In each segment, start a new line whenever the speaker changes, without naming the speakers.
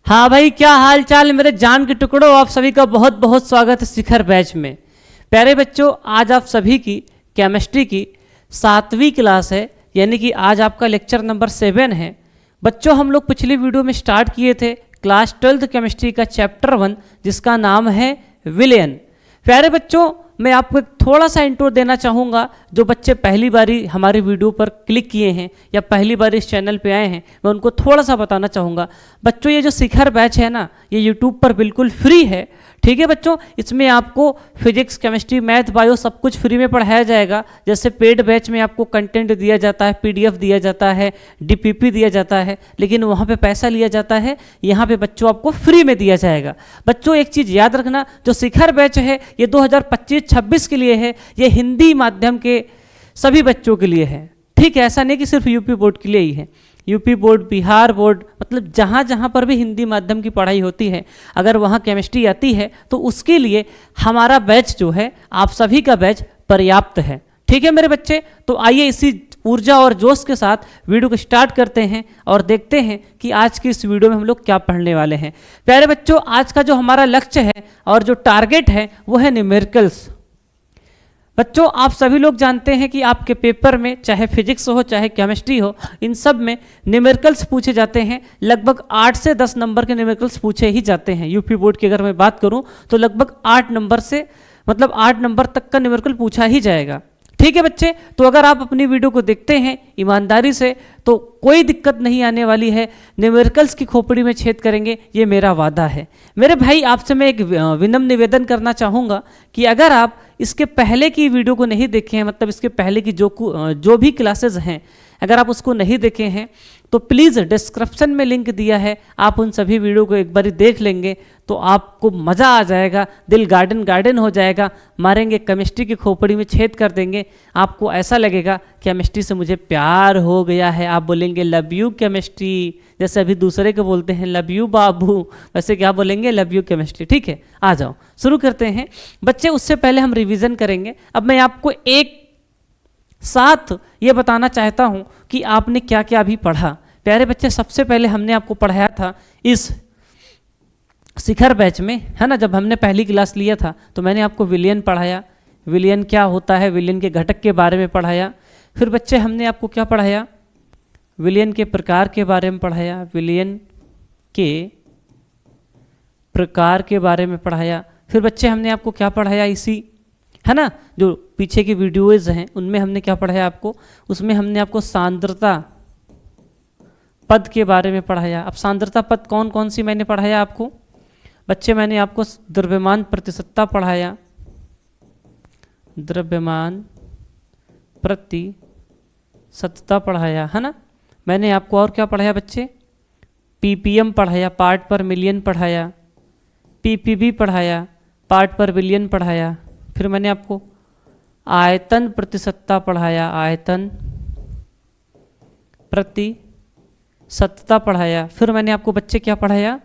हाँ भाई, क्या हाल चाल मेरे जान के टुकड़ों। आप सभी का बहुत बहुत स्वागत है शिखर बैच में। प्यारे बच्चों, आज आप सभी की केमिस्ट्री की 7वीं क्लास है, यानी कि आज आपका लेक्चर नंबर 7 है। बच्चों, हम लोग पिछली वीडियो में स्टार्ट किए थे क्लास 12th केमिस्ट्री का चैप्टर 1, जिसका नाम है विलयन। प्यारे बच्चों, मैं आपको एक थोड़ा सा इंट्रो देना चाहूँगा। जो बच्चे पहली बारी हमारी वीडियो पर क्लिक किए हैं या पहली बार इस चैनल पे आए हैं, मैं उनको थोड़ा सा बताना चाहूँगा। बच्चों, ये जो शिखर बैच है ना, ये यूट्यूब पर बिल्कुल फ्री है। ठीक है बच्चों, इसमें आपको फिजिक्स, केमिस्ट्री, मैथ, बायो सब कुछ फ्री में पढ़ाया जाएगा। जैसे पेड बैच में आपको कंटेंट दिया जाता है, पीडीएफ दिया जाता है, डीपीपी दिया जाता है, लेकिन वहाँ पे पैसा लिया जाता है। यहाँ पे बच्चों आपको फ्री में दिया जाएगा। बच्चों, एक चीज़ याद रखना, जो शिखर बैच है ये 2025-26 के लिए है। ये हिंदी माध्यम के सभी बच्चों के लिए है। ठीक है, ऐसा नहीं कि सिर्फ यूपी बोर्ड के लिए ही है। यूपी बोर्ड, बिहार बोर्ड, मतलब जहाँ जहाँ पर भी हिंदी माध्यम की पढ़ाई होती है, अगर वहाँ केमिस्ट्री आती है तो उसके लिए हमारा बैच जो है, आप सभी का बैच पर्याप्त है। ठीक है मेरे बच्चे, तो आइए इसी ऊर्जा और जोश के साथ वीडियो को स्टार्ट करते हैं और देखते हैं कि आज की इस वीडियो में हम लोग क्या पढ़ने वाले हैं। प्यारे बच्चों, आज का जो हमारा लक्ष्य है और जो टारगेट है वो है न्यूमेरिकल्स। बच्चों, आप सभी लोग जानते हैं कि आपके पेपर में चाहे फिजिक्स हो चाहे केमिस्ट्री हो, इन सब में न्यूमेरिकल्स पूछे जाते हैं। लगभग 8 से 10 नंबर के न्यूमेरिकल्स पूछे ही जाते हैं। यूपी बोर्ड की अगर मैं बात करूं तो लगभग 8 नंबर से, मतलब 8 नंबर तक का न्यूमेरिकल पूछा ही जाएगा। ठीक है बच्चे, तो अगर आप अपनी वीडियो को देखते हैं ईमानदारी से तो कोई दिक्कत नहीं आने वाली है। न्यूमेरिकल्स की खोपड़ी में छेद करेंगे, ये मेरा वादा है। मेरे भाई, आपसे मैं एक विनम्र निवेदन करना चाहूँगा कि अगर आप इसके पहले की वीडियो को नहीं देखे हैं, मतलब इसके पहले की जो भी क्लासेस हैं, अगर आप उसको नहीं देखे हैं तो प्लीज़ डिस्क्रिप्शन में लिंक दिया है, आप उन सभी वीडियो को एक बार देख लेंगे तो आपको मज़ा आ जाएगा, दिल गार्डन गार्डन हो जाएगा। मारेंगे केमिस्ट्री की खोपड़ी में छेद कर देंगे। आपको ऐसा लगेगा केमिस्ट्री से मुझे प्यार हो गया है। आप बोलेंगे लव यू केमिस्ट्री, जैसे अभी दूसरे को बोलते हैं लव यू बाबू, वैसे क्या बोलेंगे, लव यू केमिस्ट्री। ठीक है, आ जाओ शुरू करते हैं बच्चे। उससे पहले हम रिवीजन करेंगे। अब मैं आपको एक साथ ये बताना चाहता हूं कि आपने क्या क्या अभी पढ़ा। प्यारे बच्चे, सबसे पहले हमने आपको पढ़ाया था इस शिखर बैच में, है ना। जब हमने पहली क्लास लिया था तो मैंने आपको विलयन पढ़ाया, विलयन क्या होता है, विलयन के घटक के बारे में पढ़ाया। फिर बच्चे हमने आपको क्या पढ़ाया, विलयन के प्रकार के बारे में पढ़ाया, विलयन के प्रकार के बारे में पढ़ाया। फिर बच्चे हमने आपको क्या पढ़ाया, इसी, है ना, जो पीछे की वीडियोज़ हैं उनमें हमने क्या पढ़ाया आपको, उसमें हमने आपको सांद्रता पद के बारे में पढ़ाया। अब सांद्रता पद कौन कौन सी मैंने पढ़ाया आपको बच्चे, मैंने आपको द्रव्यमान प्रतिशतता पढ़ाया, द्रव्यमान प्रतिशतता पढ़ाया, है ना। मैंने आपको और क्या पढ़ाया बच्चे, पीपीएम पढ़ाया, पार्ट पर मिलियन पढ़ाया, पीपीबी पढ़ाया, पार्ट पर बिलियन पढ़ाया। फिर मैंने आपको आयतन प्रतिशतता पढ़ाया, आयतन प्रतिशतता पढ़ाया। फिर मैंने आपको बच्चे क्या पढ़ाया,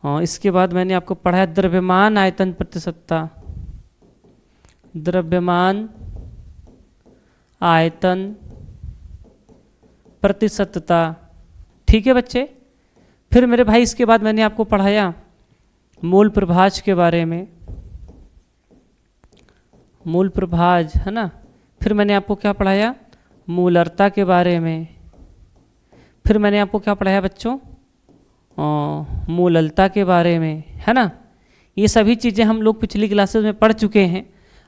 इसके बाद मैंने आपको पढ़ाया द्रव्यमान आयतन प्रतिशतता, द्रव्यमान आयतन प्रतिशतता। ठीक है बच्चे। फिर मेरे भाई, इसके बाद मैंने आपको पढ़ाया मूल प्रभाज के बारे में, मूल प्रभाज, है ना। फिर मैंने आपको क्या पढ़ाया, मूलरता के बारे में। फिर मैंने आपको क्या पढ़ाया बच्चों, मूललता के बारे में, है ना। ये सभी चीज़ें हम लोग पिछली क्लासेस में पढ़ चुके हैं।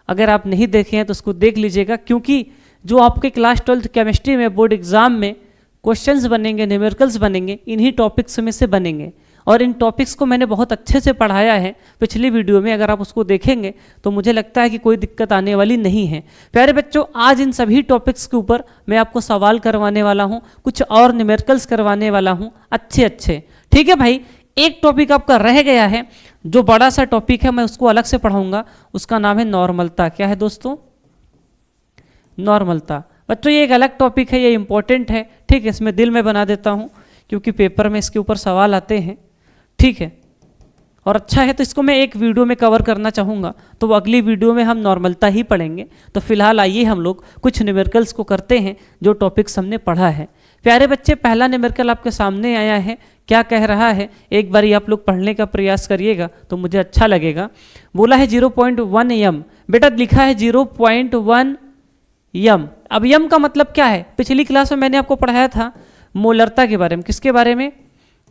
अगर आप नहीं देखे हैं तो उसको देख लीजिएगा, क्योंकि जो आपके क्लास 12th केमिस्ट्री में बोर्ड एग्जाम में क्वेश्चंस बनेंगे, न्यूमेरिकल्स बनेंगे, इन्हीं टॉपिक्स में से बनेंगे। और इन टॉपिक्स को मैंने बहुत अच्छे से पढ़ाया है पिछली वीडियो में। अगर आप उसको देखेंगे तो मुझे लगता है कि कोई दिक्कत आने वाली नहीं है। प्यारे बच्चों, आज इन सभी टॉपिक्स के ऊपर मैं आपको सवाल करवाने वाला हूँ, कुछ और न्यूमेरिकल्स करवाने वाला हूँ अच्छे अच्छे। ठीक है भाई, एक टॉपिक आपका रह गया है, जो बड़ा सा टॉपिक है, मैं उसको अलग से पढ़ाऊँगा। उसका नाम है नॉर्मलता। क्या है दोस्तों, नॉर्मलता। बच्चों, ये एक अलग टॉपिक है, ये इंपॉर्टेंट है। ठीक है, इसमें दिल में बना देता हूँ क्योंकि पेपर में इसके ऊपर सवाल आते हैं। ठीक है, और अच्छा है तो इसको मैं एक वीडियो में कवर करना चाहूँगा, तो वो अगली वीडियो में हम नॉर्मलता ही पढ़ेंगे। तो फिलहाल आइए हम लोग कुछ न्यूमेरिकल्स को करते हैं जो टॉपिक्स हमने पढ़ा है। प्यारे बच्चे, पहला न्यूमेरिकल आपके सामने आया है, क्या कह रहा है, एक बार आप लोग पढ़ने का प्रयास करिएगा तो मुझे अच्छा लगेगा। बोला है 0.1 यम, बेटा लिखा है 0.1 यम। अब यम का मतलब क्या है, पिछली क्लास में मैंने आपको पढ़ाया था मोलरता के बारे में। किसके बारे में,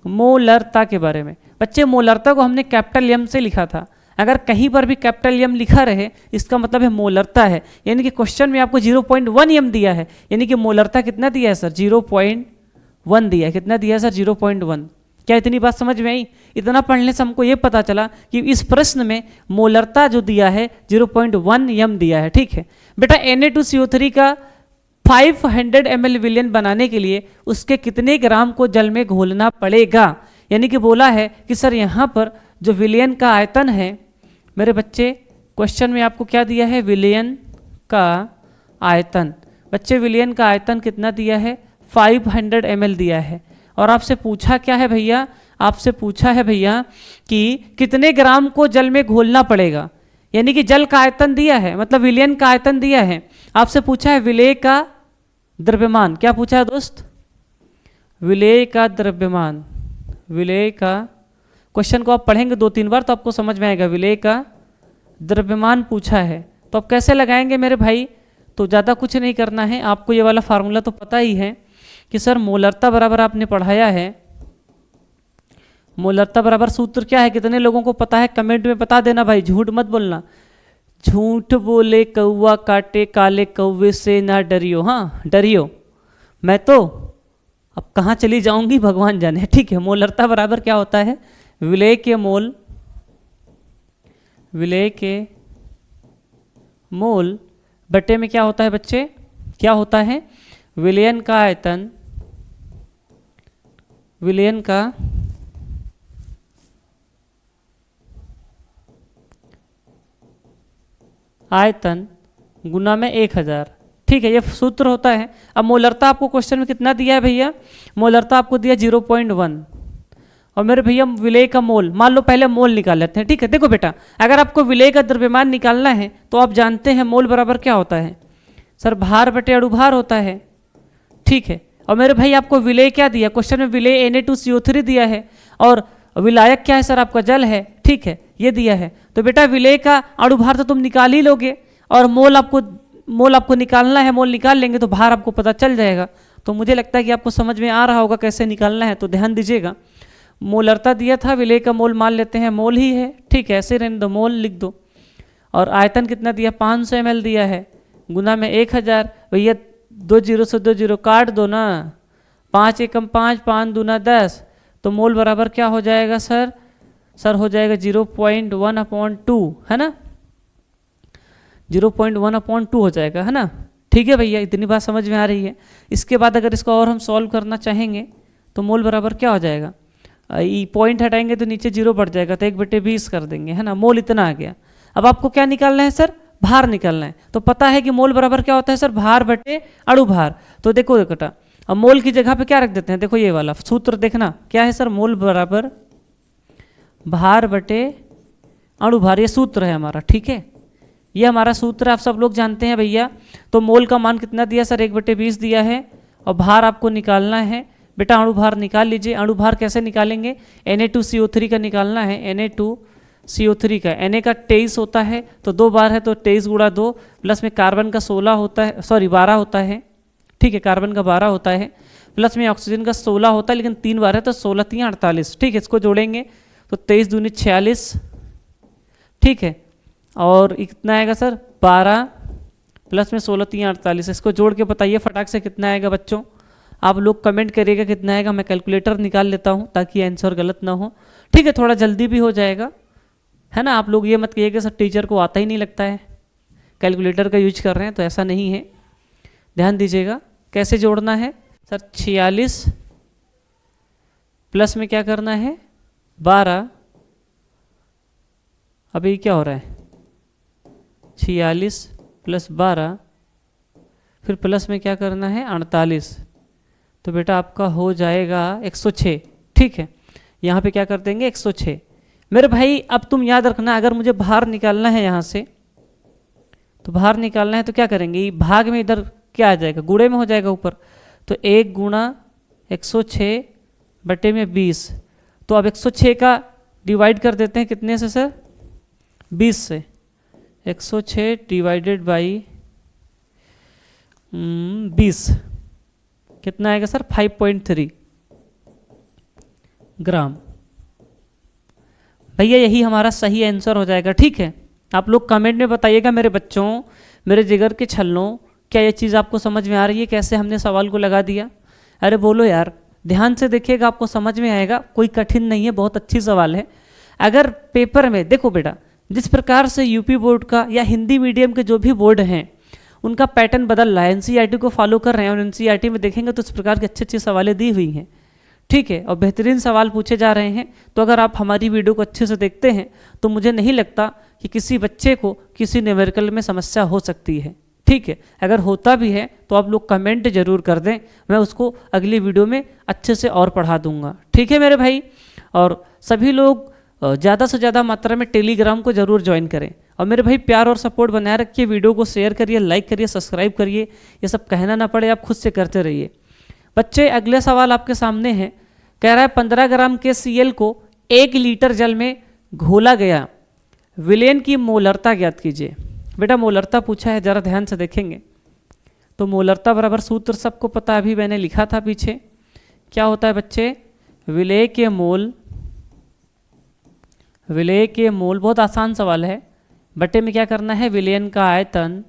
मोलरता के बारे में। बच्चे मोलरता को हमने कैपिटल यम से लिखा था, अगर कहीं पर भी कैपिटल यम लिखा रहे इसका मतलब है मोलरता है, यानी कि क्वेश्चन में आपको 0.1 यम दिया है, यानी कि मोलरता कितना दिया है सर, 0.1 दिया है। कितना दिया है सर, 0.1। क्या इतनी बात समझ में आई? इतना पढ़ने से हमको ये पता चला कि इस प्रश्न में मोलरता जो दिया है 0.1 यम दिया है। ठीक है बेटा, Na2CO3 का 500 ml विलयन बनाने के लिए उसके कितने ग्राम को जल में घोलना पड़ेगा, यानी कि बोला है कि सर यहाँ पर जो विलयन का आयतन है मेरे बच्चे, क्वेश्चन में आपको क्या दिया है, विलयन का आयतन। बच्चे विलयन का आयतन कितना दिया है, 500 ml दिया है। और आपसे पूछा क्या है भैया, आपसे पूछा है भैया कि कितने ग्राम को जल में घोलना पड़ेगा, यानी कि जल का आयतन दिया है, मतलब विलयन का आयतन दिया है। आपसे पूछा है विलेय का द्रव्यमान। क्या पूछा है दोस्त, विलेय का द्रव्यमान। विलेय का, क्वेश्चन को आप पढ़ेंगे 2-3 बार तो आपको समझ में आएगा। विलेय का द्रव्यमान पूछा है, तो आप कैसे लगाएंगे मेरे भाई, तो ज़्यादा कुछ नहीं करना है, आपको ये वाला फार्मूला तो पता ही है कि सर मोलरता बराबर आपने पढ़ाया है, मोलरता बराबर सूत्र क्या है, कितने लोगों को पता है कमेंट में बता देना भाई, झूठ मत बोलना। झूठ बोले कौवा काटे काले कौवे से ना डरियो। हाँ डरियो, मैं तो अब कहाँ चली जाऊंगी भगवान जाने। ठीक है, मोलरता बराबर क्या होता है, विलेय के मोल, विलेय के मोल बटे में क्या होता है बच्चे, क्या होता है, विलयन का आयतन, विलयन का आयतन गुना में 1000। ठीक है, ये सूत्र होता है। अब मोलरता आपको क्वेश्चन में कितना दिया है भैया, मोलरता आपको दिया 0.1, और मेरे भैया विलेय का मोल, मान लो पहले मोल निकाल लेते हैं। ठीक है, देखो बेटा, अगर आपको विलेय का द्रव्यमान निकालना है तो आप जानते हैं मोल बराबर क्या होता है सर, भार बटे अणुभार होता है। ठीक है, और मेरे भाई आपको विलेय क्या दिया, क्वेश्चन में विलेय Na2CO3 दिया है, और विलायक क्या है सर, आपका जल है। ठीक है, ये दिया है, तो बेटा विलेय का अणुभार तो तुम निकाल ही लोगे, और मोल आपको निकालना है, मोल निकाल लेंगे तो भार आपको पता चल जाएगा। तो मुझे लगता है कि आपको समझ में आ रहा होगा कैसे निकालना है, तो ध्यान दीजिएगा। मोलरता दिया था, विलेय का मोल मान लेते हैं मोल ही है। ठीक है, ऐसे रहने दो, मोल लिख दो। और आयतन कितना दिया, 500 ml दिया है, गुना में 1000। भैया 2 0 से 2 0 काट दो ना, 5 एकम 5, 5 दूना 10, तो मोल बराबर क्या हो जाएगा सर, सर हो जाएगा 0.1/2, है ना, 0.1/2 हो जाएगा, है ना। ठीक है भैया, इतनी बात समझ में आ रही है। इसके बाद अगर इसको और हम सॉल्व करना चाहेंगे तो मोल बराबर क्या हो जाएगा, ये पॉइंट हटाएंगे तो नीचे 0 बढ़ जाएगा, तो 1/20 कर देंगे, है ना। मोल इतना आ गया। अब आपको क्या निकालना है सर, भार निकालना है। तो पता है कि मोल बराबर क्या होता है सर, भार बटे अणुभार। तो देखो बेटा, अब मोल की जगह पे क्या रख देते हैं, देखो ये वाला सूत्र देखना क्या है सर, मोल बराबर भार बटे अणुभार, ये सूत्र है हमारा। ठीक है, ये हमारा सूत्र आप सब लोग जानते हैं भैया। तो मोल का मान कितना दिया सर, 1/20 दिया है, और भार आपको निकालना है। बेटा अणुभार निकाल लीजिए। अणुभार कैसे निकालेंगे, Na2CO3 का निकालना है, Na2CO3 का, Na का 23 होता है, तो 2 बार है तो 23 × 2, प्लस में कार्बन का 16 होता है, सॉरी 12 होता है। ठीक है, कार्बन का 12 होता है, प्लस में ऑक्सीजन का 16 होता है, लेकिन 3 बार है तो 16 3 48। ठीक है, इसको जोड़ेंगे तो 23 दूनी 46। ठीक है, और कितना आएगा सर, 12 प्लस में 16 3 48। इसको जोड़ के बताइए फटाक से कितना आएगा बच्चों, आप लोग कमेंट करिएगा कितना आएगा। मैं कैलकुलेटर निकाल लेता हूँ ताकि आंसर गलत ना हो। ठीक है, थोड़ा जल्दी भी हो जाएगा, है ना। आप लोग ये मत कहिएगा सर टीचर को आता ही नहीं लगता है, कैलकुलेटर का यूज कर रहे हैं, तो ऐसा नहीं है। ध्यान दीजिएगा कैसे जोड़ना है सर, 46 प्लस में क्या करना है 12, अभी क्या हो रहा है 46 प्लस 12, फिर प्लस में क्या करना है 48, तो बेटा आपका हो जाएगा 106। ठीक है, यहाँ पे क्या कर देंगे 106। मेरे भाई अब तुम याद रखना, अगर मुझे भार निकालना है यहाँ से, तो भार निकालना है तो क्या करेंगे, भाग में इधर क्या आ जाएगा, गुणे में हो जाएगा ऊपर, तो 1 × 106/20। तो अब 106 का डिवाइड कर देते हैं कितने से सर? 20 से। 106 डिवाइडेड बाई 20 कितना आएगा सर? 5.3 ग्राम। भैया यही हमारा सही आंसर हो जाएगा। ठीक है, आप लोग कमेंट में बताइएगा मेरे बच्चों, मेरे जिगर के छल्लों, क्या ये चीज़ आपको समझ में आ रही है कैसे हमने सवाल को लगा दिया? अरे बोलो यार, ध्यान से देखिएगा, आपको समझ में आएगा, कोई कठिन नहीं है, बहुत अच्छी सवाल है। अगर पेपर में देखो बेटा, जिस प्रकार से यूपी बोर्ड का या हिंदी मीडियम के जो भी बोर्ड हैं उनका पैटर्न बदल रहा है, एनसीईआरटी को फॉलो कर रहे हैं, और एनसीईआरटी में देखेंगे तो इस प्रकार की अच्छी अच्छी सवालें दी हुई हैं। ठीक है, और बेहतरीन सवाल पूछे जा रहे हैं। तो अगर आप हमारी वीडियो को अच्छे से देखते हैं तो मुझे नहीं लगता कि किसी बच्चे को किसी न्यूमेरिकल में समस्या हो सकती है। ठीक है, अगर होता भी है तो आप लोग कमेंट जरूर कर दें, मैं उसको अगली वीडियो में अच्छे से और पढ़ा दूंगा। ठीक है मेरे भाई, और सभी लोग ज़्यादा से ज़्यादा मात्रा में टेलीग्राम को जरूर ज्वाइन करें। और मेरे भाई प्यार और सपोर्ट बनाए रखिए, वीडियो को शेयर करिए, लाइक करिए, सब्सक्राइब करिए, ये सब कहना ना पड़े, आप खुद से करते रहिए। बच्चे अगले सवाल आपके सामने है, कह रहा है 15 ग्राम के Cl को 1 लीटर जल में घोला गया, विलेन की मोलरता ज्ञात कीजिए। बेटा मोलरता पूछा है, जरा ध्यान से देखेंगे तो मोलरता बराबर सूत्र सबको पता, अभी मैंने लिखा था पीछे। क्या होता है बच्चे? विलेय के मोल, विलेय के मोल, बहुत आसान सवाल है। बटे में क्या करना है? विलेयन का आयतन,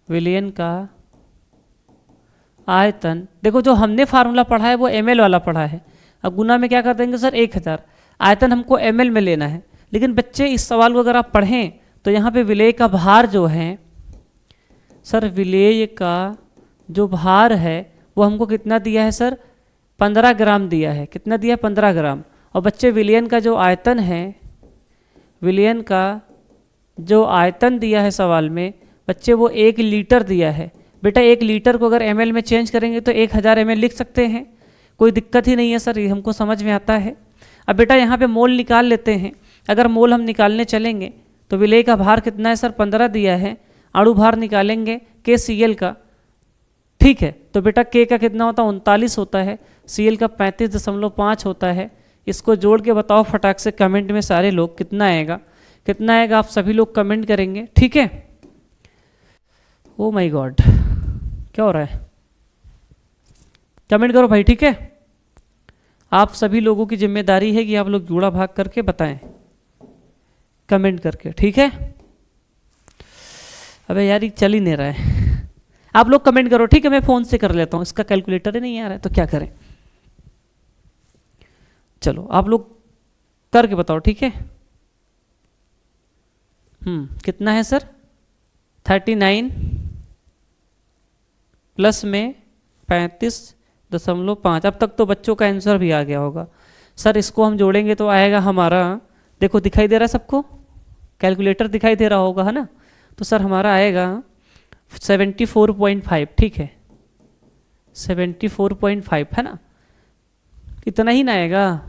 विलेयन का आयतन। देखो जो हमने फार्मूला पढ़ा है वो ml वाला पढ़ा है, अब गुना में क्या कर देंगे सर? 1000। आयतन हमको ml में लेना है। लेकिन बच्चे इस सवाल को अगर आप पढ़ें तो यहाँ पे विलेय का भार जो है सर, विलेय का जो भार है वो हमको कितना दिया है सर? 15 ग्राम दिया है। कितना दिया? 15 ग्राम। और बच्चे विलेयन का जो आयतन है, विलेयन का जो आयतन दिया है सवाल में बच्चे वो 1 लीटर दिया है। बेटा 1 लीटर को अगर ml में चेंज करेंगे तो 1000 ml लिख सकते हैं, कोई दिक्कत ही नहीं है सर, ये हमको समझ में आता है। अब बेटा यहाँ पे मोल निकाल लेते हैं। अगर मोल हम निकालने चलेंगे तो विलेय का भार कितना है सर? 15 दिया है। अणु भार निकालेंगे KCl का। ठीक है, तो बेटा K का कितना होता है? 39 होता है। Cl का 35.5 होता है। इसको जोड़ के बताओ फटाक से कमेंट में सारे लोग, कितना आएगा? कितना आएगा आप सभी लोग कमेंट करेंगे। ठीक है, ओ माय गॉड क्या हो रहा है? कमेंट करो भाई। ठीक है, आप सभी लोगों की जिम्मेदारी है कि आप लोग जुड़ा भाग करके बताएं कमेंट करके। ठीक है, अबे यार ये चल ही नहीं रहा है, आप लोग कमेंट करो। ठीक है, मैं फ़ोन से कर लेता हूँ, इसका कैलकुलेटर ही नहीं आ रहा है तो क्या करें। चलो आप लोग करके बताओ। ठीक है, कितना है सर? 39 प्लस में 35.5। अब तक तो बच्चों का आंसर भी आ गया होगा सर। इसको हम जोड़ेंगे तो आएगा हमारा, देखो दिखाई दे रहा है सबको, कैलकुलेटर दिखाई दे रहा होगा है ना? तो सर हमारा आएगा 74.5। ठीक है, 74.5 है ना? इतना ही ना आएगा?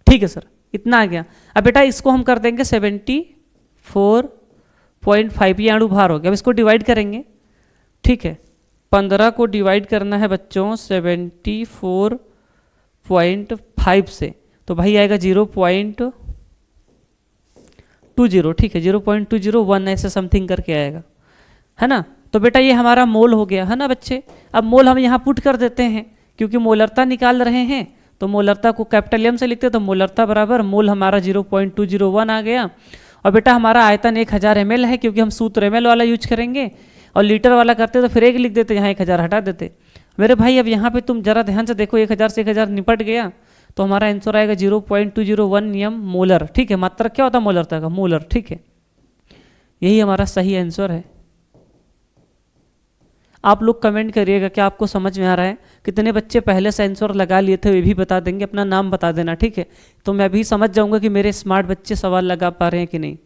ठीक है सर, इतना आ गया। अब बेटा इसको हम कर देंगे 74.5, ये अणु भार हो गया। अब इसको डिवाइड करेंगे। ठीक है, 15 को डिवाइड करना है बच्चों 74.5 से, तो भाई आएगा 0.20। ठीक है, 0.201 ऐसे समथिंग करके आएगा, है ना? तो बेटा ये हमारा मोल हो गया, है ना बच्चे? अब मोल हम यहाँ पुट कर देते हैं, क्योंकि मोलरता निकाल रहे हैं तो मोलरता को कैपिटल M से लिखते हैं, तो मोलरता बराबर मोल हमारा 0.201 आ गया। और बेटा हमारा आयतन 1000 ml है, क्योंकि हम सूत्र ml वाला यूज करेंगे, और लीटर वाला करते तो फिर 1 लिख देते, यहाँ 1000 हटा देते। मेरे भाई अब यहाँ पे तुम जरा ध्यान से देखो, 1000 से 1000 निपट गया, तो हमारा आंसर आएगा 0.201 m मोलर। ठीक है, मात्रक क्या होता है मोलरता का? मोलर। ठीक है, यही हमारा सही आंसर है। आप लोग कमेंट करिएगा क्या आपको समझ में आ रहा है? कितने बच्चे पहले से आंसर लगा लिए थे वे भी बता देंगे, अपना नाम बता देना। ठीक है, तो मैं भी समझ जाऊंगा कि मेरे स्मार्ट बच्चे सवाल लगा पा रहे हैं कि नहीं,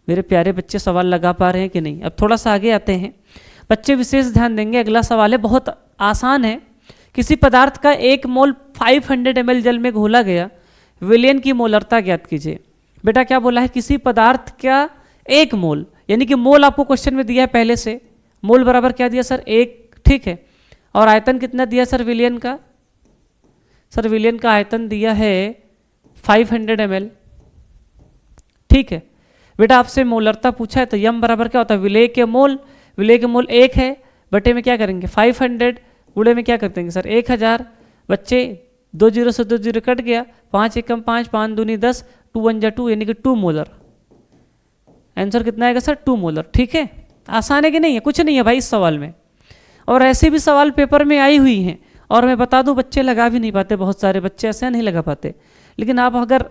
मेरे प्यारे बच्चे सवाल लगा पा रहे हैं कि नहीं। अब थोड़ा सा आगे आते हैं, बच्चे विशेष ध्यान देंगे। अगला सवाल है, बहुत आसान है। किसी पदार्थ का 1 मोल 500 ml जल में घोला गया, विलेयन की मोलरता ज्ञात कीजिए। बेटा क्या बोला है? किसी पदार्थ का 1 मोल, यानी कि मोल आपको क्वेश्चन में दिया है पहले से। मोल बराबर क्या दिया सर? 1। ठीक है, और आयतन कितना दिया सर विलियन का? सर विलियन का आयतन दिया है 500 ml। ठीक है बेटा, आपसे मोलरता पूछा है तो यम बराबर क्या होता है? विलेय के मोल, विलेय के मोल 1 है, बटे में क्या करेंगे 500, गुणे में क्या कर देंगे सर 1000। बच्चे 2 जीरो से 2 जीरो कट गया, 5 एकम 5, 5 दूनी 10, 2 1 जा 2 यानी कि 2 मोलर। आंसर कितना आएगा सर? 2 मोलर। ठीक है, आसान है कि नहीं है? कुछ नहीं है भाई इस सवाल में। और ऐसे भी सवाल पेपर में आई हुई हैं, और मैं बता दूं बच्चे लगा भी नहीं पाते, बहुत सारे बच्चे ऐसे नहीं लगा पाते। लेकिन आप अगर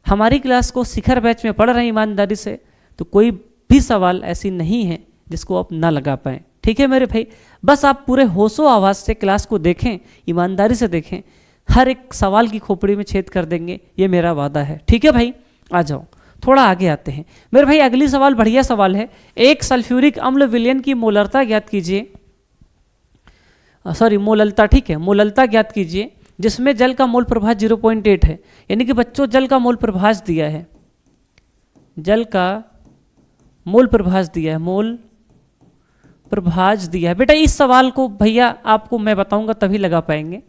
हमारी क्लास को शिखर बैच में पढ़ रहे हैं ईमानदारी से, तो कोई भी सवाल ऐसी नहीं है जिसको आप ना लगा पाएँ। ठीक है मेरे भाई, बस आप पूरे होशो आवाज़ से क्लास को देखें, ईमानदारी से देखें, हर एक सवाल की खोपड़ी में छेद कर देंगे, ये मेरा वादा है। ठीक है भाई, आ जाओ थोड़ा आगे आते हैं मेरे भाई। अगली सवाल बढ़िया सवाल है। एक सल्फ्यूरिक अम्ल विलयन की मोलरता ज्ञात कीजिए, सॉरी मोललता, ठीक है मोललता ज्ञात कीजिए जिसमें जल का मोल प्रभाज 0.8 है। यानी कि बच्चों जल का मोल प्रभाज दिया है, जल का मोल प्रभाज दिया है, मोल प्रभाज दिया है। बेटा इस सवाल को भैया आपको मैं बताऊंगा तभी लगा पाएंगे।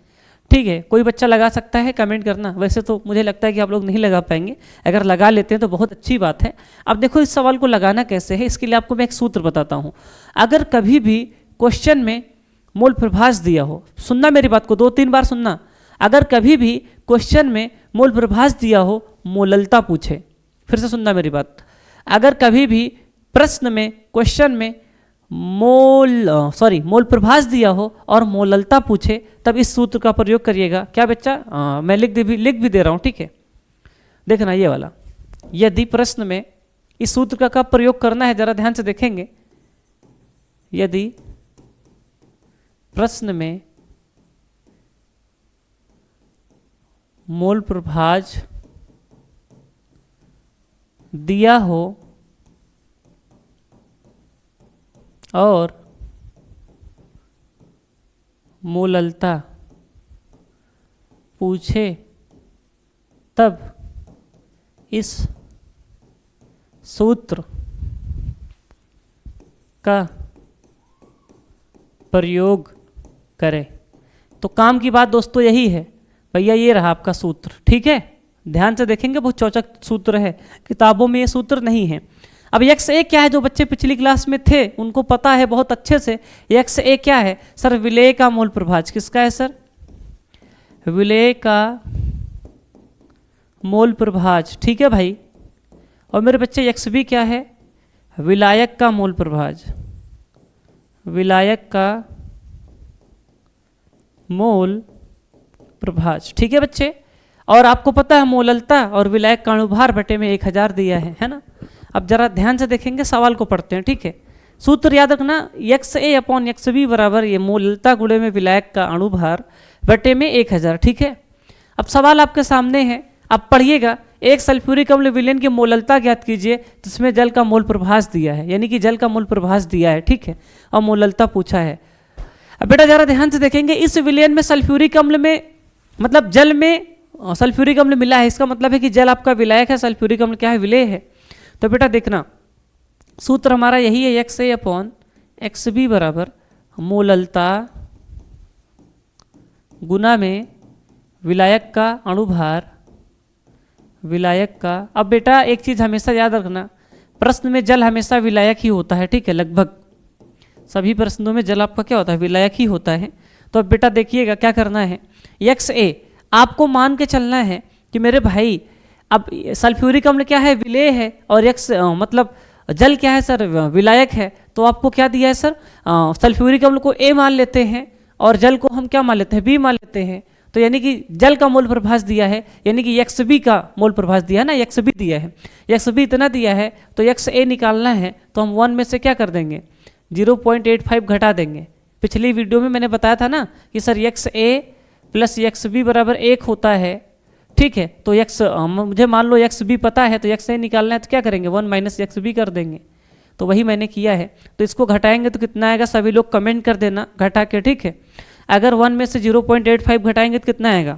ठीक है, कोई बच्चा लगा सकता है, कमेंट करना। वैसे तो मुझे लगता है कि आप लोग नहीं लगा पाएंगे, अगर लगा लेते हैं तो बहुत अच्छी बात है। अब देखो इस सवाल को लगाना कैसे है, इसके लिए आपको मैं एक सूत्र बताता हूँ। अगर कभी भी क्वेश्चन में मोल प्रभाज दिया हो, सुनना मेरी बात को 2-3 बार सुनना। अगर कभी भी क्वेश्चन में मोल प्रभाज दिया हो, मोललता पूछे, फिर से सुनना मेरी बात। अगर कभी भी प्रश्न में क्वेश्चन में मोल प्रभाज दिया हो और मोललता पूछे, तब इस सूत्र का प्रयोग करिएगा। क्या बच्चा? मैं लिख भी दे रहा हूँ। ठीक है, देखना ये वाला, यदि प्रश्न में इस सूत्र का कब प्रयोग करना है जरा ध्यान से देखेंगे। यदि प्रश्न में मोल प्रभाज दिया हो और मोललता पूछे, तब इस सूत्र का प्रयोग करें। तो काम की बात दोस्तों यही है भैया, ये रहा आपका सूत्र। ठीक है, ध्यान से देखेंगे, बहुत चौचक सूत्र है, किताबों में ये सूत्र नहीं है। अब एक्स ए क्या है, जो बच्चे पिछली क्लास में थे उनको पता है बहुत अच्छे से। एक्स ए क्या है सर? विलेय का मोल प्रभाज। किसका है सर? विलेय का मोल प्रभाज। ठीक है भाई, और मेरे बच्चे एक्स बी क्या है? विलायक का मोल प्रभाज, विलायक का मोल प्रभाज। ठीक है बच्चे, और आपको पता है मोललता और विलायक का अणुभार बटे में 1000 दिया है ना। अब जरा ध्यान से देखेंगे, सवाल को पढ़ते हैं। ठीक है, सूत्र याद रखना, एक्स ए अपॉन एक्स बी बराबर ये मोललता गुणे में विलायक का अणुभार बटे में 1000। ठीक है, अब सवाल आपके सामने है, अब पढ़िएगा। एक सल्फ्यूरिक अम्ल विलयन की मोललता ज्ञात कीजिए जिसमें जल का मोल प्रभाज दिया है, यानी कि जल का मोल प्रभाज दिया है। ठीक है, और मोललता पूछा है। अब बेटा जरा ध्यान से देखेंगे, इस विलयन में सल्फ्यूरिक अम्ल में मतलब जल में सल्फ्यूरिक अम्ल मिला है, इसका मतलब है कि जल आपका विलायक है, सल्फ्यूरिक अम्ल क्या है? विलेय है। तो बेटा देखना, सूत्र हमारा यही है, एक्स ए अपॉन एक्स बी बराबर मोललता गुना में विलायक का अणुभार, विलायक का। अब बेटा एक चीज़ हमेशा याद रखना, प्रश्न में जल हमेशा विलायक ही होता है। ठीक है, लगभग सभी प्रश्नों में जल आपका क्या होता है? विलायक ही होता है। तो अब बेटा देखिएगा क्या करना है, एक्स ए आपको मान के चलना है कि मेरे भाई अब सल्फ्यूरिक अम्ल क्या है? विलेय है, और एक्स मतलब जल क्या है सर? विलायक है। तो आपको क्या दिया है सर? सल्फ्यूरिक अम्ल को ए मान लेते हैं और जल को हम क्या मान लेते हैं? बी मान लेते हैं। तो यानी कि जल का मोल प्रभाज दिया है, यानी कि एक्स बी का मोल प्रभाज दिया है ना, एक्स बी दिया है, एक्स बी इतना दिया है, तो एक्स ए निकालना है। तो हम 1 में से क्या कर देंगे? 0.85 घटा देंगे। पिछली वीडियो में मैंने बताया था ना कि सर एक्स ए प्लस एक्स बी बराबर 1 होता है। ठीक है, तो एक्स मुझे मान लो एक्स बी पता है, तो एक्स ए निकालना है, तो क्या करेंगे? 1 माइनस एक्स बी कर देंगे। तो वही मैंने किया है। तो इसको घटाएंगे तो कितना आएगा? सभी लोग कमेंट कर देना घटा के। ठीक है, अगर 1 में से 0.85 घटाएंगे तो कितना आएगा?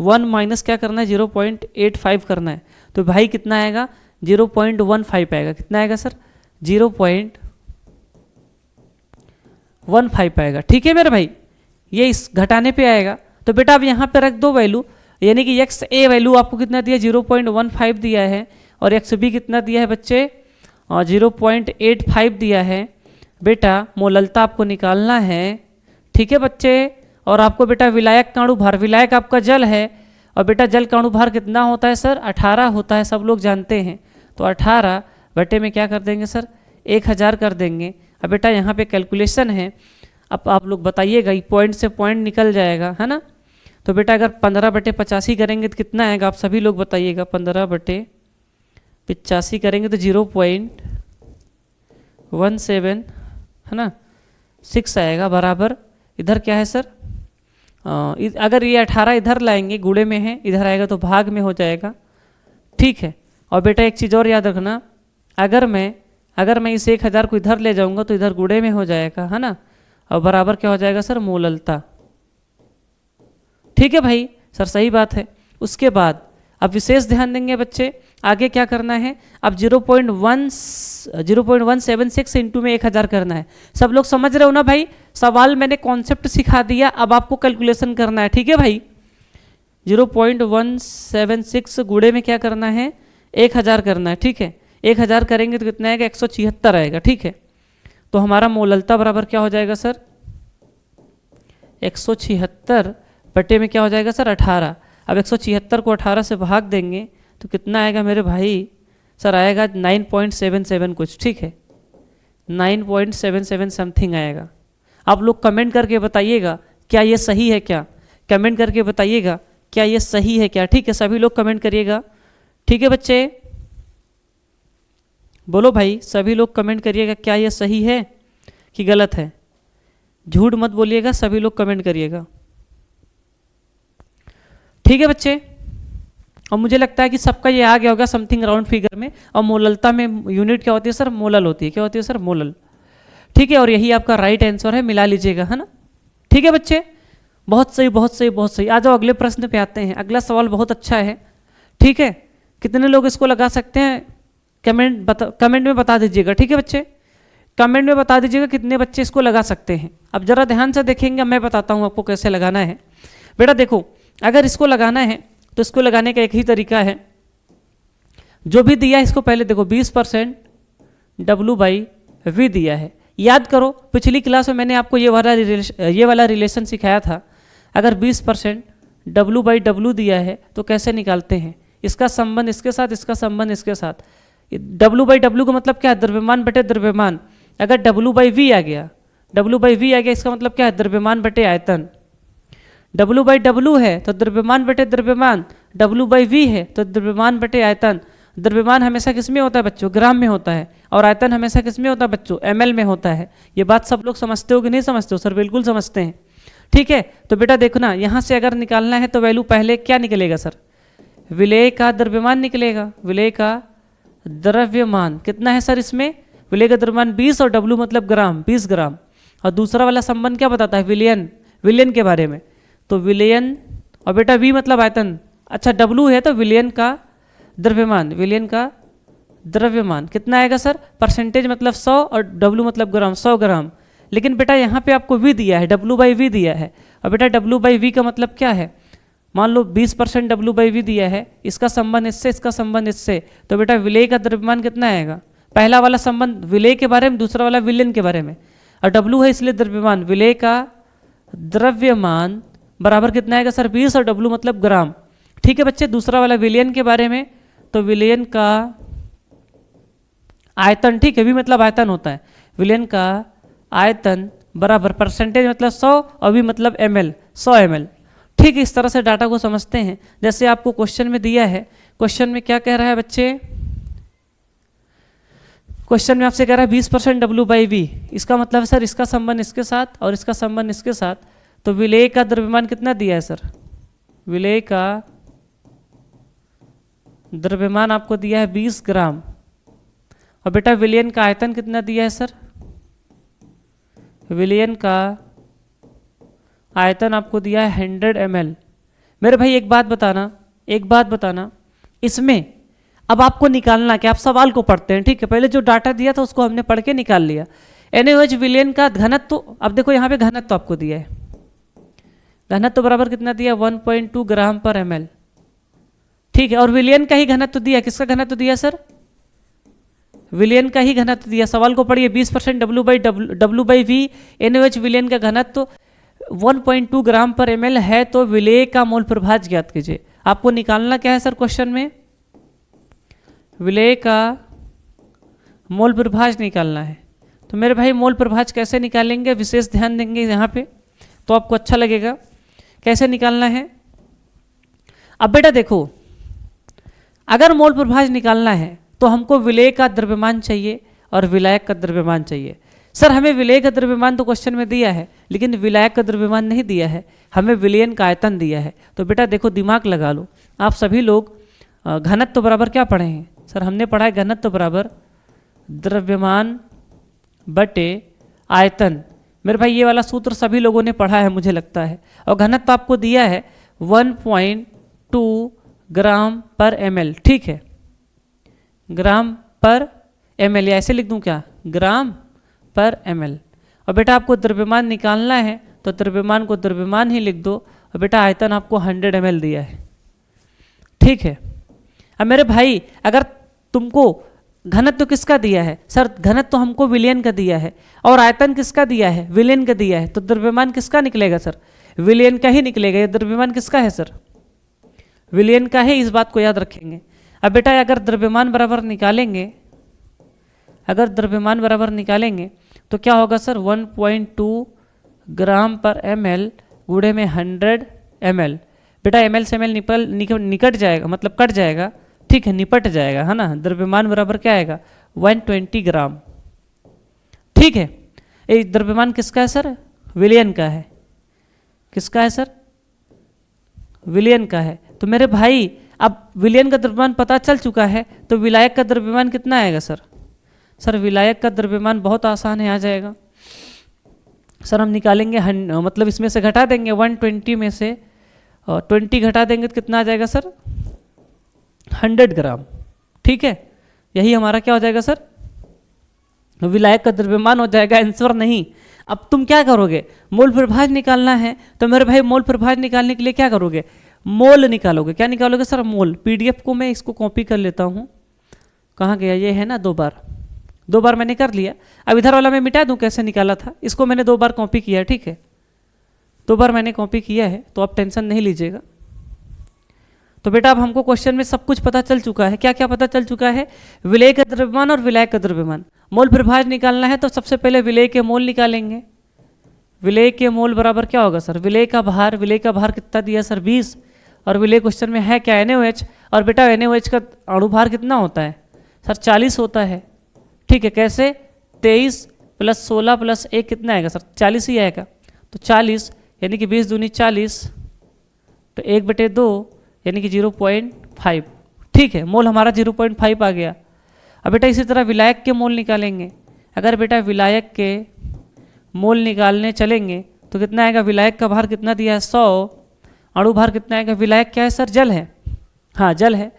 1 माइनस क्या करना है? 0.85 करना है। तो भाई कितना आएगा? 0.15 आएगा। कितना आएगा सर? 0.15 आएगा। ठीक है मेरे भाई, ये इस घटाने पे आएगा। तो बेटा अब यहाँ पे रख दो वैल्यू, यानी कि एक्स ए वैल्यू आपको कितना दिया 0.15 दिया है और एक्स बी कितना दिया है बच्चे 0.85 दिया है। बेटा मोललता आपको निकालना है, ठीक है बच्चे। और आपको बेटा विलायक का अणु भार, विलायक आपका जल है और बेटा जल का अणु भार कितना होता है सर 18 होता है, सब लोग जानते हैं। तो 18 बटे में क्या कर देंगे सर 1000 कर देंगे। अब बेटा यहाँ पे कैलकुलेशन है, अब आप लोग बताइएगा, पॉइंट से पॉइंट निकल जाएगा है ना। तो बेटा अगर 15/85 करेंगे तो कितना आएगा, आप सभी लोग बताइएगा। 15/85 करेंगे तो 0.17 है ना 6 आएगा, बराबर इधर क्या है सर अगर ये 18 इधर लाएंगे गुणे में है, इधर आएगा तो भाग में हो जाएगा, ठीक है। और बेटा एक चीज़ और याद रखना, अगर मैं इस 1000 को इधर ले जाऊंगा तो इधर गुणे में हो जाएगा है ना, और बराबर क्या हो जाएगा सर मोललता, ठीक है भाई सर, सही बात है। उसके बाद अब विशेष ध्यान देंगे बच्चे, आगे क्या करना है, अब 0.176 इंटू में 1000 करना है। सब लोग समझ रहे हो ना भाई, सवाल मैंने कॉन्सेप्ट सिखा दिया, अब आपको कैलकुलेशन करना है, ठीक है भाई। 0.176 गुणे में क्या करना है 1000 करना है, ठीक है। 1000 करेंगे तो कितना आएगा 176 आएगा, ठीक है। तो हमारा मोललता बराबर क्या हो जाएगा सर 176 बटे में क्या हो जाएगा सर 18। अब 176 को 18 से भाग देंगे तो कितना आएगा मेरे भाई सर, आएगा 9.77 कुछ, ठीक है 9.77 समथिंग आएगा। आप लोग कमेंट करके बताइएगा क्या ये सही है क्या, कमेंट करके बताइएगा क्या ये सही है क्या, ठीक है। सभी लोग कमेंट करिएगा, ठीक है बच्चे, बोलो भाई, सभी लोग कमेंट करिएगा क्या ये सही है कि गलत है, झूठ मत बोलिएगा, सभी लोग कमेंट करिएगा, ठीक है बच्चे। और मुझे लगता है कि सबका ये आ गया होगा समथिंग राउंड फिगर में। और मोललता में यूनिट क्या होती है सर मोलल होती है, क्या होती है सर मोलल, ठीक है। और यही आपका राइट आंसर है, मिला लीजिएगा है ना, ठीक है बच्चे। बहुत सही बहुत सही बहुत सही। आ जाओ अगले प्रश्न पे आते हैं। अगला सवाल बहुत अच्छा है, ठीक है। कितने लोग इसको लगा सकते हैं कमेंट में बता दीजिएगा, ठीक है बच्चे, कमेंट में बता दीजिएगा कितने बच्चे इसको लगा सकते हैं। अब जरा ध्यान से देखेंगे, मैं बताता हूँ आपको कैसे लगाना है। बेटा देखो, अगर इसको लगाना है तो इसको लगाने का एक ही तरीका है, जो भी दिया है इसको पहले देखो 20% W/V दिया है। याद करो पिछली क्लास में मैंने आपको ये वाला रिलेशन सिखाया था। अगर 20% W/W दिया है तो कैसे निकालते हैं, इसका संबंध इसके साथ, इसका संबंध इसके साथ। W/W का मतलब क्या है द्रव्यमान बटे द्रव्यमान। अगर W/V आ गया इसका मतलब क्या है द्रव्यमान बटे आयतन। W/W है तो द्रव्यमान बटे द्रव्यमान, W/V है तो द्रव्यमान बटे आयतन। द्रव्यमान हमेशा किस में होता है बच्चों, ग्राम में होता है, और आयतन हमेशा किस में होता है बच्चों, ml में होता है। ये बात सब लोग समझते हो कि नहीं समझते हो सर, बिल्कुल समझते हैं, ठीक है। तो बेटा देखो ना, यहाँ से अगर निकालना है तो वैल्यू पहले क्या निकलेगा सर, विलेय का द्रव्यमान निकलेगा। विलेय का द्रव्यमान कितना है सर, इसमें विलेय का द्रव्यमान 20 और W मतलब ग्राम, 20 ग्राम। और दूसरा वाला संबंध क्या बताता है, विलयन के बारे में। तो विलयन, और बेटा V मतलब आयतन, अच्छा W है तो विलयन का द्रव्यमान कितना आएगा सर, परसेंटेज मतलब 100 और W मतलब ग्राम, 100 ग्राम। लेकिन बेटा यहाँ पे आपको V दिया है, W/V दिया है। और बेटा W/V का मतलब क्या है, मान लो 20% W/V दिया है, इसका संबंध इससे, इसका संबंध इससे, तो बेटा विलेय का द्रव्यमान कितना आएगा। पहला वाला संबंध विलेय के बारे में, दूसरा वाला विलयन के बारे में। और W है इसलिए द्रव्यमान, विलेय का द्रव्यमान बराबर कितना आएगा सर 20 और W मतलब ग्राम, ठीक है बच्चे। दूसरा वाला विलयन के बारे में, तो विलयन का आयतन, ठीक है, V मतलब आयतन होता है, विलयन का आयतन बराबर परसेंटेज मतलब 100 और V मतलब ml, 100 ml, ठीक है। इस तरह से डाटा को समझते हैं। जैसे आपको क्वेश्चन में दिया है, क्वेश्चन में क्या कह रहा है बच्चे, क्वेश्चन में आपसे कह रहा है 20% W/V, इसका मतलब है सर इसका संबंध इसके साथ और इसका संबंध इसके साथ। तो विलेय का द्रव्यमान कितना दिया है सर, विलेय का द्रव्यमान आपको दिया है 20 ग्राम। और बेटा विलयन का आयतन कितना दिया है सर, विलयन का आयतन आपको दिया है 100 ml। मेरे भाई एक बात बताना, इसमें अब आपको निकालना कि आप सवाल को पढ़ते हैं, ठीक है। पहले जो डाटा दिया था उसको हमने पढ़ के निकाल लिया। NaOH विलयन का घनत्व, अब देखो यहाँ पे घनत्व आपको दिया है, घनत्व बराबर कितना दिया 1.2 ग्राम पर ml। ठीक है, और विलियन का ही घनत्व दिया, किसका घनत्व दिया सर? विलियन का ही घनत्व दिया। सवाल को पढ़िए, 20% W/V NaOH विलियन का घनत्व 1.2 ग्राम पर ml है, तो विलेय का मोल प्रभाज ज्ञात कीजिए। आपको निकालना क्या है सर क्वेश्चन में? विलेय का मोल प्रभाज निकालना है। तो मेरे भाई मोल प्रभाज कैसे निकालेंगे, विशेष ध्यान देंगे यहाँ पे तो आपको अच्छा लगेगा। कैसे निकालना है? अब बेटा देखो, अगर मोल प्रभाज निकालना है तो हमको विलेय का द्रव्यमान चाहिए और विलायक का द्रव्यमान चाहिए। सर हमें विलेय का द्रव्यमान तो क्वेश्चन में दिया है, लेकिन विलायक का द्रव्यमान नहीं दिया है, हमें विलयन का आयतन दिया है। तो बेटा देखो दिमाग लगा लो, आप सभी लोग घनत्व बराबर क्या पढ़े हैं? सर हमने पढ़ा है घनत्व बराबर द्रव्यमान बटे आयतन। मेरे भाई ये वाला सूत्र सभी लोगों ने पढ़ा है मुझे लगता है। और घनत्व आपको दिया है 1.2 ग्राम पर ml। ठीक है, ग्राम पर ml, या ऐसे लिख दूं क्या, ग्राम पर ml। और बेटा आपको द्रव्यमान निकालना है तो द्रव्यमान को द्रव्यमान ही लिख दो। और बेटा आयतन आपको 100 ml दिया है। ठीक है, अब मेरे भाई अगर तुमको घनत्व किसका दिया है? सर घनत्व तो हमको विलयन का दिया है, और आयतन किसका दिया है? विलयन का दिया है। तो द्रव्यमान किसका निकलेगा सर? विलयन का ही निकलेगा। ये द्रव्यमान किसका है सर? विलयन का है, इस बात को याद रखेंगे। अब बेटा अगर द्रव्यमान बराबर निकालेंगे, अगर द्रव्यमान बराबर निकालेंगे तो क्या होगा सर? 1.2 ग्राम पर ml गुणे में 100 ml। बेटा ml से ml निकट जाएगा, मतलब कट जाएगा। ठीक है, निपट जाएगा, है ना। द्रव्यमान बराबर क्या आएगा? 120 ग्राम। ठीक है, ये द्रव्यमान किसका है सर? विलयन का है। किसका है सर? विलयन का है। तो मेरे भाई अब विलयन का द्रव्यमान पता चल चुका है, तो विलायक का द्रव्यमान कितना आएगा सर? सर विलायक का द्रव्यमान बहुत आसान है, आ जाएगा सर। हम निकालेंगे मतलब इसमें से घटा देंगे 120 में से 20 घटा देंगे तो कितना आ जाएगा सर? 100 ग्राम। ठीक है, यही हमारा क्या हो जाएगा सर? विलायक का द्रव्यमान हो जाएगा, आंसर नहीं। अब तुम क्या करोगे? मोल प्रभाज निकालना है, तो मेरे भाई मोल प्रभाज निकालने के लिए क्या करोगे? मोल निकालोगे। क्या निकालोगे सर? मोल। पीडीएफ को मैं इसको कॉपी कर लेता हूँ। कहाँ गया? ये है ना, 2 बार मैंने कर लिया। अब इधर वाला मैं मिटा दूँ, कैसे निकाला था इसको मैंने 2 बार कॉपी किया है। ठीक है, 2 बार मैंने कॉपी किया है, तो आप टेंशन नहीं लीजिएगा। तो बेटा अब हमको क्वेश्चन में सब कुछ पता चल चुका है। क्या क्या पता चल चुका है? विलेय का द्रव्यमान और विलायक का द्रव्यमान। मोल प्रभाज निकालना है तो सबसे पहले विलेय के मोल निकालेंगे। विलेय के मोल बराबर क्या होगा सर? विलेय का भार। विलेय का भार कितना दिया सर? 20। और विलेय क्वेश्चन में है क्या? NaOH। और बेटा NaOH का अणुभार कितना होता है सर? 40 होता है। ठीक है, कैसे? 23 + 16 + 1 कितना आएगा सर? 40 ही आएगा। तो 40 यानी कि 20 दूनी 40, तो 1/2 यानी कि 0.5। ठीक है, मोल हमारा 0.5 आ गया। अब बेटा इसी तरह विलायक के मोल निकालेंगे। अगर बेटा विलायक के मोल निकालने चलेंगे तो कितना आएगा? विलायक का भार कितना दिया है? 100। अणुभार कितना आएगा? विलायक क्या है सर? जल है। हाँ जल है।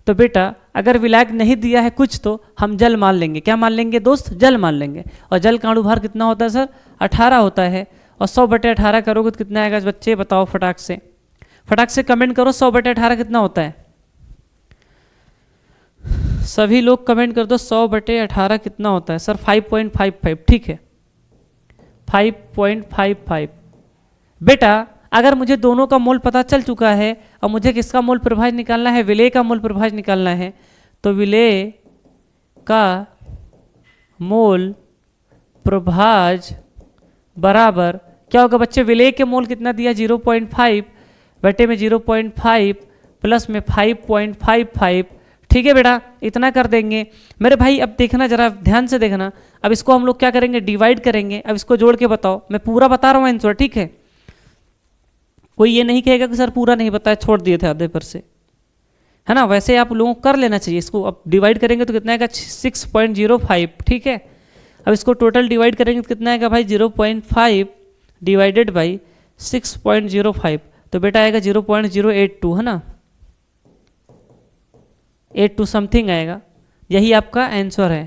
तो बेटा अगर विलायक नहीं दिया है कुछ तो हम जल मान लेंगे। क्या मान लेंगे दोस्त? जल मान लेंगे। और जल का अणुभार कितना होता है सर? 18 होता है। और 100/18 करोगे तो कितना आएगा बच्चे? बताओ फटाक से कमेंट करो। 100/18 कितना होता है? सभी लोग कमेंट कर दो 100/18 कितना होता है सर? 5.55। ठीक है, 5.55। बेटा अगर मुझे दोनों का मोल पता चल चुका है और मुझे किसका मोल प्रभाज निकालना है? विलेय का मोल प्रभाज निकालना है। तो विलेय का मोल प्रभाज बराबर क्या होगा बच्चे? विलेय के मोल कितना दिया? 0.5 बटे में 0.5 प्लस में 5.55। ठीक है बेटा, इतना कर देंगे। मेरे भाई अब देखना, जरा ध्यान से देखना। अब इसको हम लोग क्या करेंगे? डिवाइड करेंगे। अब इसको जोड़ के बताओ। मैं पूरा बता रहा हूँ आंसर। ठीक है, कोई ये नहीं कहेगा कि सर पूरा नहीं बताया, छोड़ दिए थे आधे पर से, है ना। वैसे आप लोगों को कर लेना चाहिए। इसको अब डिवाइड करेंगे तो कितना आएगा? 6.05। ठीक है, अब इसको टोटल डिवाइड करेंगे तो कितना आएगा भाई? 0.5 डिवाइडेड बाई 6.05। तो बेटा आएगा 0.082, है ना। 82 समथिंग आएगा। यही आपका आंसर है।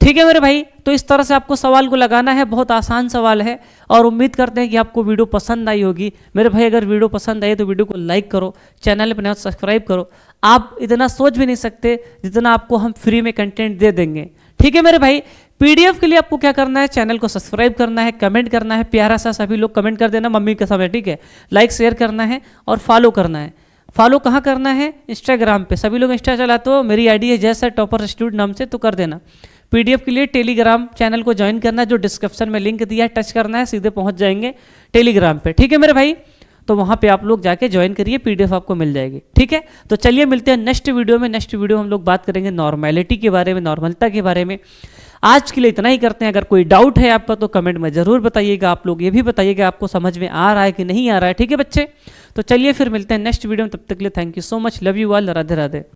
ठीक है मेरे भाई, तो इस तरह से आपको सवाल को लगाना है, बहुत आसान सवाल है और उम्मीद करते हैं कि आपको वीडियो पसंद आई होगी। मेरे भाई अगर वीडियो पसंद आई तो वीडियो को लाइक करो, चैनल पर नया सब्सक्राइब करो। आप इतना सोच भी नहीं सकते जितना आपको हम फ्री में कंटेंट दे देंगे। ठीक है मेरे भाई, पीडीएफ के लिए आपको क्या करना है, चैनल को सब्सक्राइब करना है, कमेंट करना है, प्यारा सा सभी लोग कमेंट कर देना मम्मी के समय, ठीक है, लाइक शेयर करना है और फॉलो करना है। फॉलो कहाँ करना है, इंस्टाग्राम पे, सभी लोग इंस्टा चलाते हो, मेरी आईडी है जैसा टॉपर इंस्टीट्यूट नाम से, तो कर देना। पीडीएफ के लिए टेलीग्राम चैनल को ज्वाइन करना है, जो डिस्क्रिप्शन में लिंक दिया है, टच करना है, सीधे पहुंच जाएंगे टेलीग्राम पे। ठीक है मेरे भाई, तो वहाँ पे आप लोग जाके ज्वाइन करिए, पीडीएफ आपको मिल जाएगी। ठीक है, तो चलिए मिलते हैं नेक्स्ट वीडियो में। नेक्स्ट वीडियो हम लोग बात करेंगे नॉर्मेलिटी के बारे में, नॉर्मलता के बारे में। आज के लिए इतना ही करते हैं। अगर कोई डाउट है आपका तो कमेंट में ज़रूर बताइएगा। आप लोग ये भी बताइएगा आपको समझ में आ रहा है कि नहीं आ रहा है। ठीक है बच्चे, तो चलिए फिर मिलते हैं नेक्स्ट वीडियो में। तब तक के लिए thank you so much, love you all, Radhe Radhe.